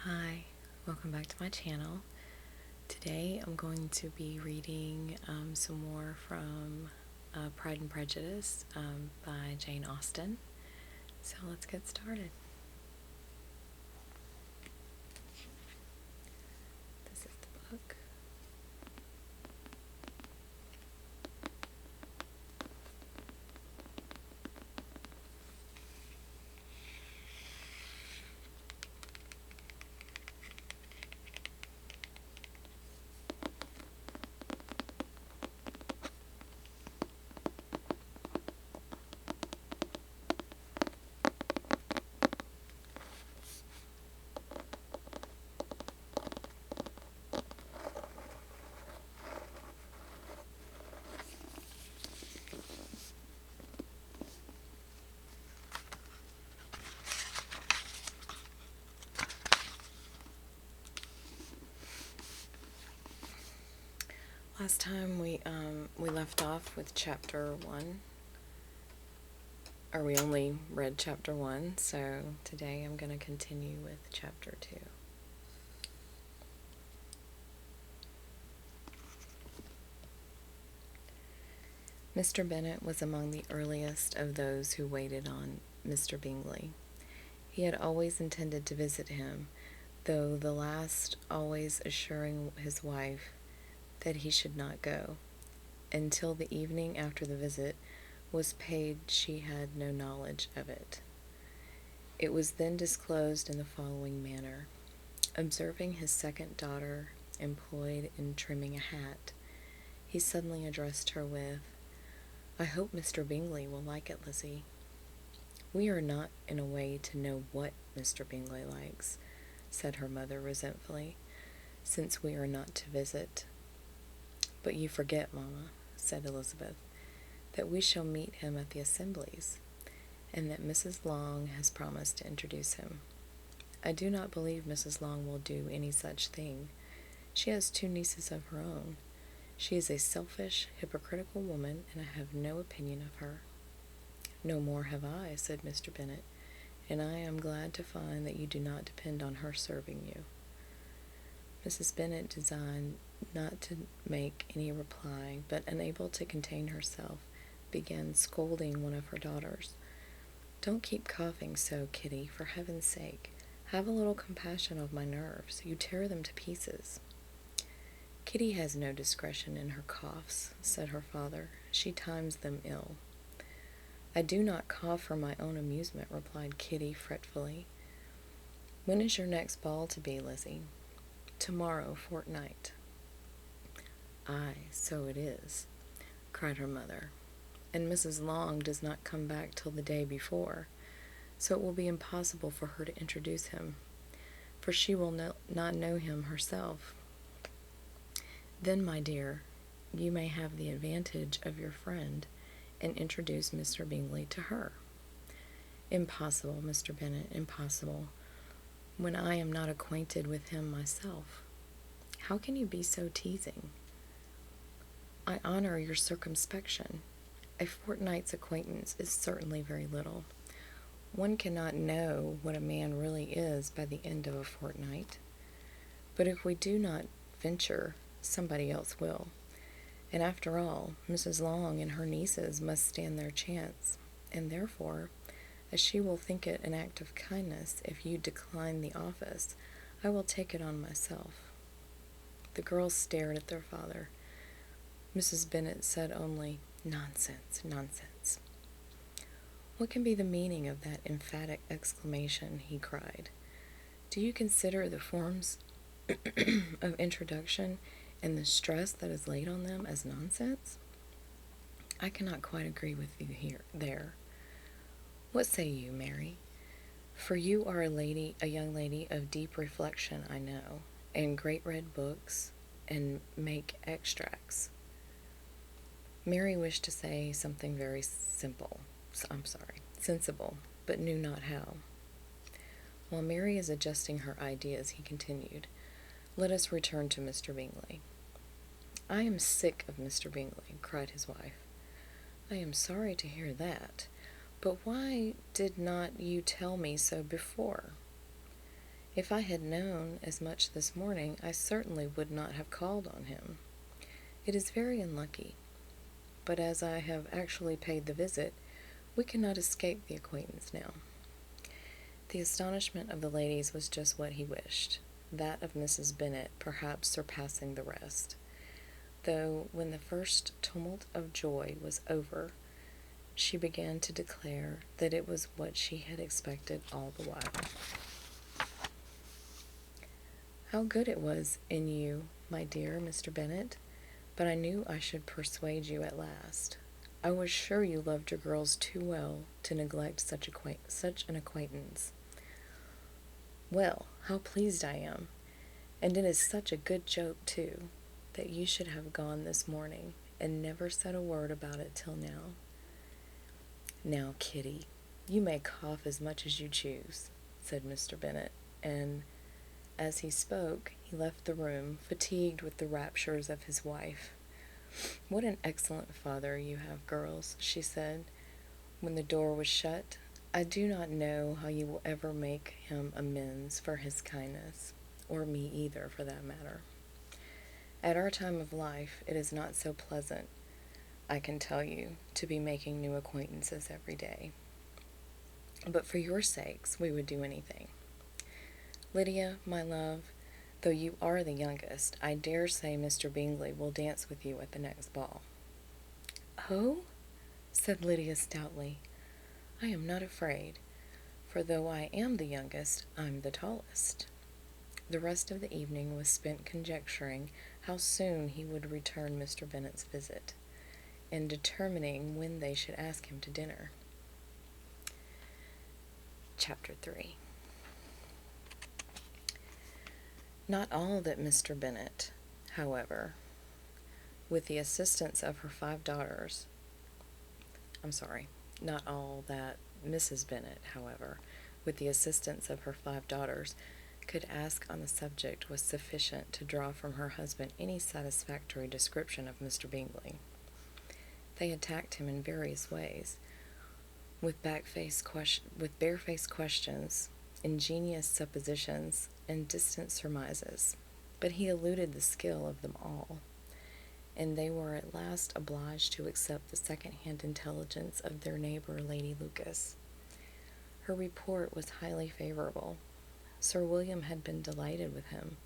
Hi, welcome back to my channel. Today I'm going to be reading some more from Pride and Prejudice by Jane Austen. So let's get started. This is the book. Last time we left off with chapter 1, or we only read chapter 1, so today I'm going to continue with chapter 2. Mr. Bennet was among the earliest of those who waited on Mr. Bingley. He had always intended to visit him, though the last always assuring his wife that he should not go. Until the evening after the visit was paid, she had no knowledge of it. It was then disclosed in the following manner. Observing his second daughter employed in trimming a hat, he suddenly addressed her with, "I hope Mr. Bingley will like it, Lizzie." "We are not in a way to know what Mr. Bingley likes," said her mother resentfully, "since we are not to visit." "But you forget, Mamma," said Elizabeth, "that we shall meet him at the assemblies, and that Mrs. Long has promised to introduce him." "I do not believe Mrs. Long will do any such thing. She has 2 nieces of her own. She is a selfish, hypocritical woman, and I have no opinion of her." "No more have I," said Mr. Bennet, "and I am glad to find that you do not depend on her serving you." Mrs. Bennet designed not to make any reply, but, unable to contain herself, began scolding one of her daughters. "Don't keep coughing so, Kitty, for heaven's sake. Have a little compassion of my nerves. You tear them to pieces." "Kitty has no discretion in her coughs," said her father. "She times them ill." "I do not cough for my own amusement," replied Kitty fretfully. "When is your next ball to be, Lizzie?" "Tomorrow fortnight." "Aye, so it is," cried her mother. "And Mrs. Long does not come back till the day before, so it will be impossible for her to introduce him, for she will not know him herself." "Then, my dear, you may have the advantage of your friend, and introduce Mr. Bingley to her." "Impossible, Mr. Bennet, impossible, when I am not acquainted with him myself." "How can you be so teasing?" "I honor your circumspection. A fortnight's acquaintance is certainly very little. One cannot know what a man really is by the end of a fortnight. But if we do not venture, somebody else will. And after all, Mrs. Long and her nieces must stand their chance, and therefore, as she will think it an act of kindness if you decline the office, I will take it on myself." The girls stared at their father. Mrs. Bennet said only, "Nonsense, nonsense." "What can be the meaning of that emphatic exclamation?" he cried. "Do you consider the forms of introduction and the stress that is laid on them as nonsense?" "I cannot quite agree with you there. What say you, Mary? For you are a young lady of deep reflection, I know, and great read books, and make extracts." Mary wished to say something very sensible, but knew not how. While Mary is adjusting her ideas, he continued, "Let us return to Mr. Bingley." "I am sick of Mr. Bingley," cried his wife. "I am sorry to hear that. But why did not you tell me so before?" If I had known as much this morning, I certainly would not have called on him. It is very unlucky, but as I have actually paid the visit, we cannot escape the acquaintance now." The astonishment of the ladies was just what he wished, that of Mrs. Bennet perhaps surpassing the rest, though when the first tumult of joy was over, she began to declare that it was what she had expected all the while. "How good it was in you, my dear Mr. Bennet, but I knew I should persuade you at last. I was sure you loved your girls too well to neglect such an acquaintance. Well, how pleased I am, and it is such a good joke, too, that you should have gone this morning, and never said a word about it till now. Now, Kitty, you may cough as much as you choose," said Mr. Bennet, and as he spoke, he left the room, fatigued with the raptures of his wife. "What an excellent father you have, girls," she said, when the door was shut. "I do not know how you will ever make him amends for his kindness, or me either, for that matter. At our time of life, it is not so pleasant, I can tell you, to be making new acquaintances every day. But for your sakes, we would do anything. Lydia, my love, though you are the youngest, I dare say Mr. Bingley will dance with you at the next ball." "Oh," said Lydia stoutly, "I am not afraid, for though I am the youngest, I'm the tallest." The rest of the evening was spent conjecturing how soon he would return Mr. Bennet's visit, and determining when they should ask him to dinner. Chapter 3. Not all that Mr. Bennet, however, with the assistance of her 5 daughters, not all that Mrs. Bennet, however, with the assistance of her 5 daughters, could ask on the subject was sufficient to draw from her husband any satisfactory description of Mr. Bingley. They attacked him in various ways, with barefaced questions, ingenious suppositions, and distant surmises, but he eluded the skill of them all, and they were at last obliged to accept the second-hand intelligence of their neighbor, Lady Lucas. Her report was highly favorable. Sir William had been delighted with him.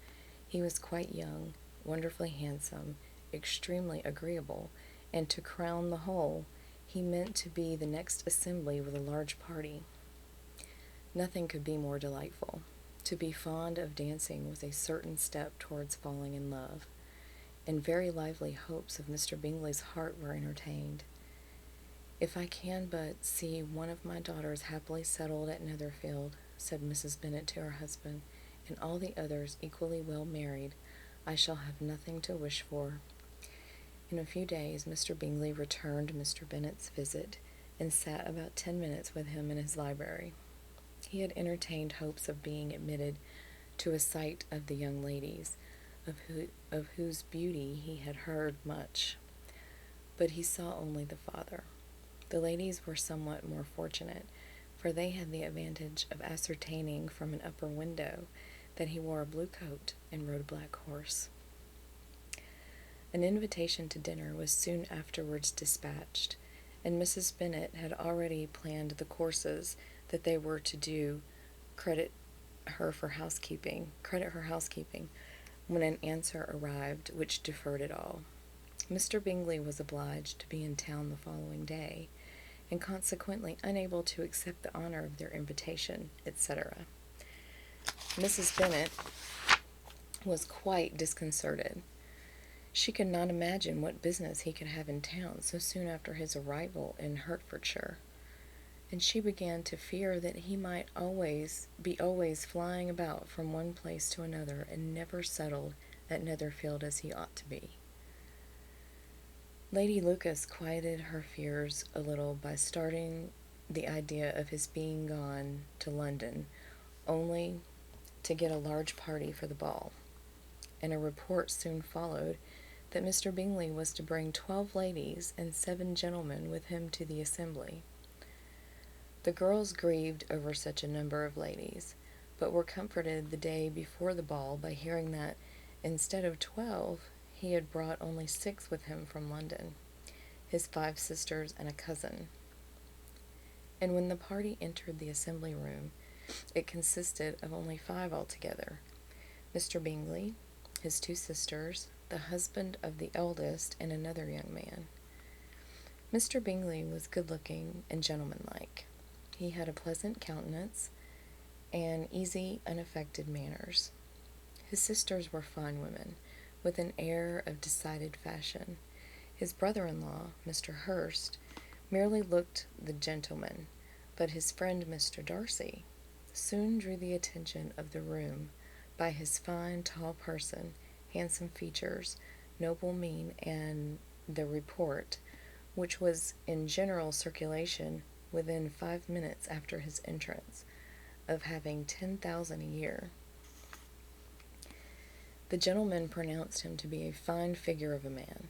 He was quite young, wonderfully handsome, extremely agreeable, and to crown the whole, he meant to be the next assembly with a large party. Nothing could be more delightful. To be fond of dancing was a certain step towards falling in love, and very lively hopes of Mr. Bingley's heart were entertained. "If I can but see one of my daughters happily settled at Netherfield," said Mrs. Bennet to her husband, "and all the others equally well married, I shall have nothing to wish for." In a few days Mr. Bingley returned Mr. Bennet's visit, and sat about 10 minutes with him in his library. He had entertained hopes of being admitted to a sight of the young ladies, of whose beauty he had heard much, but he saw only the father. The ladies were somewhat more fortunate, for they had the advantage of ascertaining from an upper window that he wore a blue coat and rode a black horse. An invitation to dinner was soon afterwards dispatched, and Mrs. Bennet had already planned the courses that they were to do credit her housekeeping, when an answer arrived which deferred it all. Mr. Bingley was obliged to be in town the following day, and consequently unable to accept the honor of their invitation, etc. Mrs. Bennet was quite disconcerted. She could not imagine what business he could have in town so soon after his arrival in Hertfordshire, and she began to fear that he might be always flying about from one place to another, and never settled at Netherfield as he ought to be. Lady Lucas quieted her fears a little by starting the idea of his being gone to London only to get a large party for the ball, and a report soon followed that Mr. Bingley was to bring 12 ladies and 7 gentlemen with him to the assembly. The girls grieved over such a number of ladies, but were comforted the day before the ball by hearing that, instead of 12, he had brought only 6 with him from London, his 5 sisters and a cousin. And when the party entered the assembly room, it consisted of only 5 altogether: Mr. Bingley, his 2 sisters, the husband of the eldest, and another young man. Mr. Bingley was good-looking and gentlemanlike. He had a pleasant countenance and easy, unaffected manners. His sisters were fine women, with an air of decided fashion. His brother-in-law, Mr. Hurst, merely looked the gentleman, but his friend Mr. Darcy soon drew the attention of the room by his fine, tall person, handsome features, noble mien, and the report, which was in general circulation within 5 minutes after his entrance, of having 10,000 a year. The gentlemen pronounced him to be a fine figure of a man.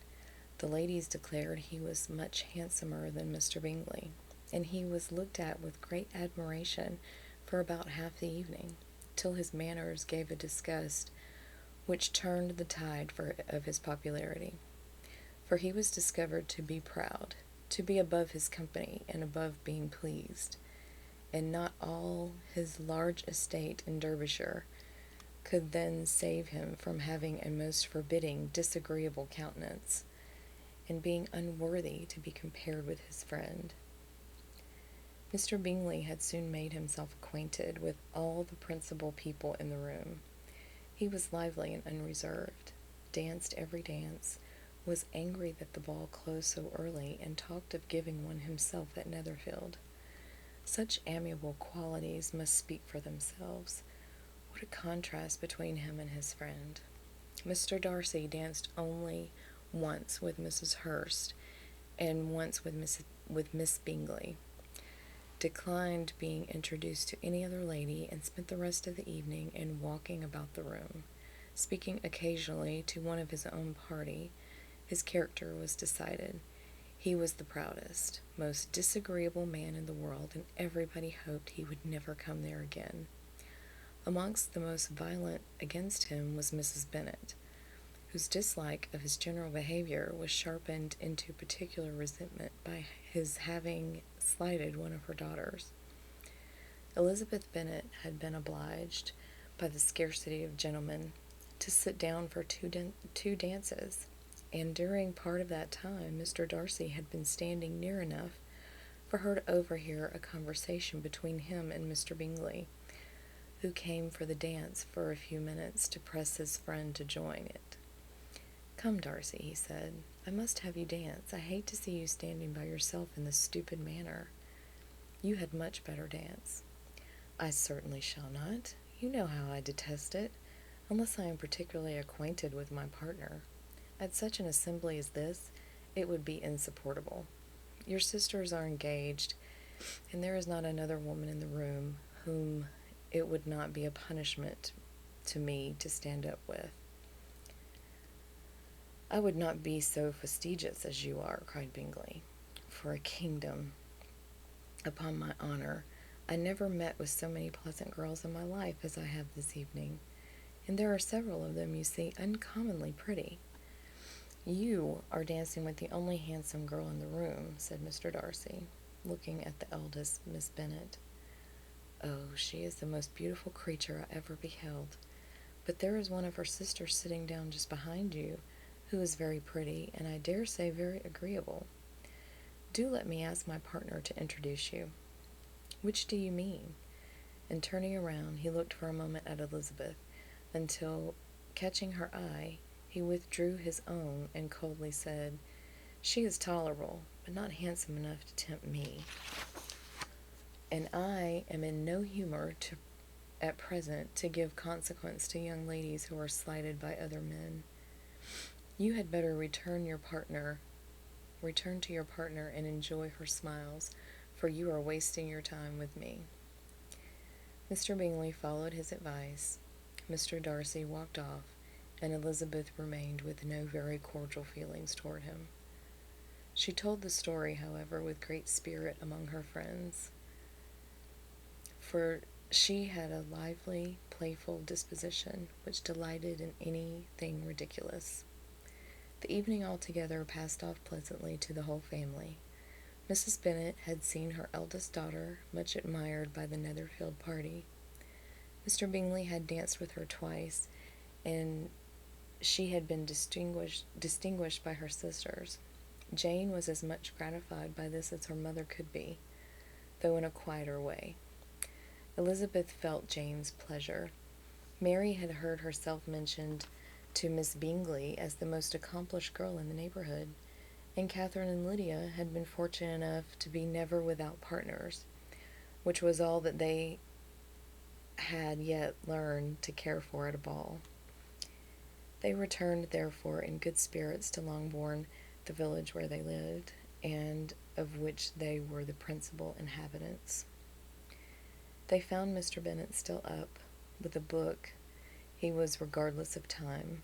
The ladies declared he was much handsomer than Mr. Bingley, and he was looked at with great admiration for about half the evening, till his manners gave a disgust which turned the tide of his popularity. For he was discovered to be proud, to be above his company, and above being pleased, and not all his large estate in Derbyshire could then save him from having a most forbidding, disagreeable countenance, and being unworthy to be compared with his friend. Mr. Bingley had soon made himself acquainted with all the principal people in the room. He was lively and unreserved, danced every dance, was angry that the ball closed so early, and talked of giving one himself at Netherfield. Such amiable qualities must speak for themselves. What a contrast between him and his friend! Mr. Darcy danced only once with Mrs. Hurst, and once with Miss Bingley, declined being introduced to any other lady, and spent the rest of the evening in walking about the room, speaking occasionally to one of his own party. His character was decided. He was the proudest, most disagreeable man in the world, and everybody hoped he would never come there again. Amongst the most violent against him was Mrs. Bennet, whose dislike of his general behavior was sharpened into particular resentment by his having slighted one of her daughters. Elizabeth Bennet had been obliged, by the scarcity of gentlemen, to sit down for two dances, and during part of that time Mr. Darcy had been standing near enough for her to overhear a conversation between him and Mr. Bingley, who came for the dance for a few minutes to press his friend to join it. "Come, Darcy," he said, "I must have you dance. I hate to see you standing by yourself in this stupid manner. You had much better dance." "I certainly shall not. You know how I detest it, unless I am particularly acquainted with my partner. At such an assembly as this, it would be insupportable. Your sisters are engaged, and there is not another woman in the room whom it would not be a punishment to me to stand up with." "I would not be so fastidious as you are," cried Bingley. "For a kingdom, upon my honor, I never met with so many pleasant girls in my life as I have this evening, and there are several of them, you see, uncommonly pretty." "You are dancing with the only handsome girl in the room," said Mr. Darcy, looking at the eldest, Miss Bennet. "Oh, she is the most beautiful creature I ever beheld. But there is one of her sisters sitting down just behind you, who is very pretty, and I dare say very agreeable. Do let me ask my partner to introduce you." "Which do you mean?" And turning around, he looked for a moment at Elizabeth, until, catching her eye, he withdrew his own, and coldly said, "She is tolerable, but not handsome enough to tempt me, and I am in no humor at present to give consequence to young ladies who are slighted by other men. You had better return to your partner and enjoy her smiles, for you are wasting your time with me." Mr. Bingley followed his advice. Mr. Darcy walked off, and Elizabeth remained with no very cordial feelings toward him. She told the story, however, with great spirit among her friends, for She had a lively, playful disposition which delighted in anything ridiculous. The evening altogether passed off pleasantly to the whole family. Mrs. Bennet had seen her eldest daughter much admired by the Netherfield party. Mr. Bingley had danced with her twice, and she had been distinguished by her sisters. Jane was as much gratified by this as her mother could be, though in a quieter way. Elizabeth felt Jane's pleasure. Mary had heard herself mentioned to Miss Bingley as the most accomplished girl in the neighborhood, and Catherine and Lydia had been fortunate enough to be never without partners, which was all that they had yet learned to care for at a ball. They returned, therefore, in good spirits to Longbourn, the village where they lived, and of which they were the principal inhabitants. They found Mr. Bennet still up, with a book. He was regardless of time,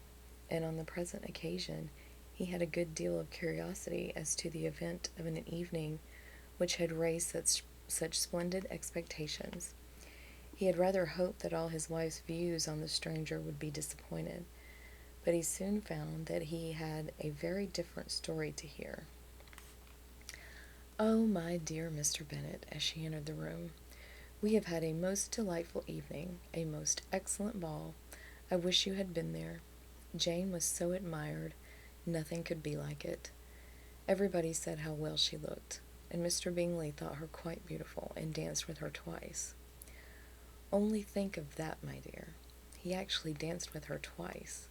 and on the present occasion he had a good deal of curiosity as to the event of an evening which had raised such splendid expectations. He had rather hoped that all his wife's views on the stranger would be disappointed, but he soon found that he had a very different story to hear. "Oh, my dear Mr. Bennet," as she entered the room, "we have had a most delightful evening, a most excellent ball. I wish you had been there. Jane was so admired, nothing could be like it. Everybody said how well she looked, and Mr. Bingley thought her quite beautiful, and danced with her twice." "Only think of that, my dear. He actually danced with her twice,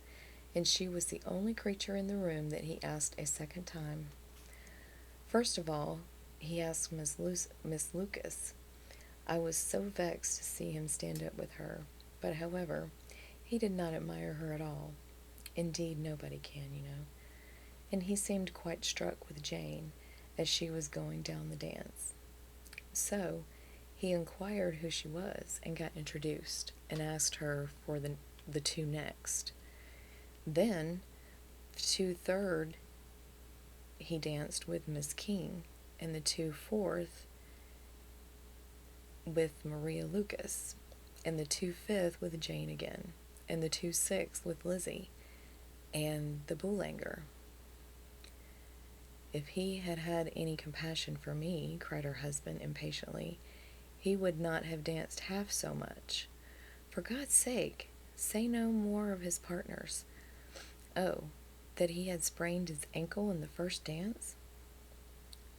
and she was the only creature in the room that he asked a second time. First of all, he asked Miss Lucas. I was so vexed to see him stand up with her, but, however, he did not admire her at all. Indeed, nobody can, you know. And he seemed quite struck with Jane, as she was going down the dance. So he inquired who she was, and got introduced, and asked her for the two next. Then, two third, he danced with Miss King, and the two fourth with Maria Lucas, and the two fifth with Jane again, and the two sixth with Lizzie, and the Boulanger." "If he had had any compassion for me," cried her husband impatiently, "he would not have danced half so much. For God's sake, say no more of his partners. Oh, that he had sprained his ankle in the first dance?"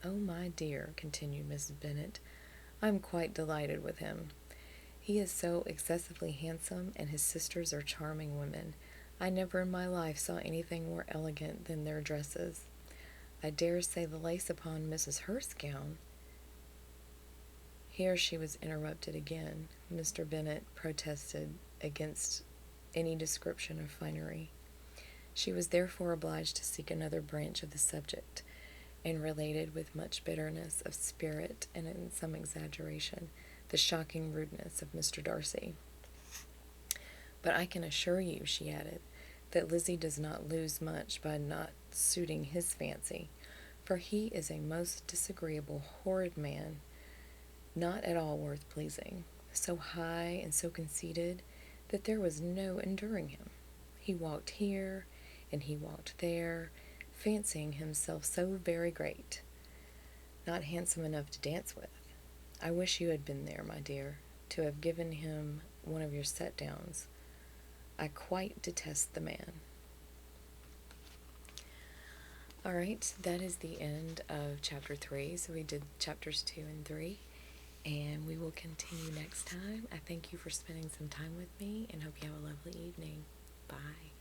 "Oh, my dear," continued Mrs. Bennet, "I am quite delighted with him. He is so excessively handsome, and his sisters are charming women. I never in my life saw anything more elegant than their dresses. I dare say the lace upon Mrs. Hurst's gown—" Here she was interrupted again. Mr. Bennet protested against any description of finery. She was therefore obliged to seek another branch of the subject, and related with much bitterness of spirit and in some exaggeration the shocking rudeness of Mr. Darcy. "But I can assure you," she added, "that Lizzie does not lose much by not suiting his fancy, for he is a most disagreeable, horrid man, not at all worth pleasing, so high and so conceited that there was no enduring him. He walked here, and he walked there, fancying himself so very great, not handsome enough to dance with. I wish you had been there, my dear, to have given him one of your set-downs. I quite detest the man." Alright, that is the end of chapter 3. So we did chapters 2 and 3, and we will continue next time. I thank you for spending some time with me, and hope you have a lovely evening. Bye.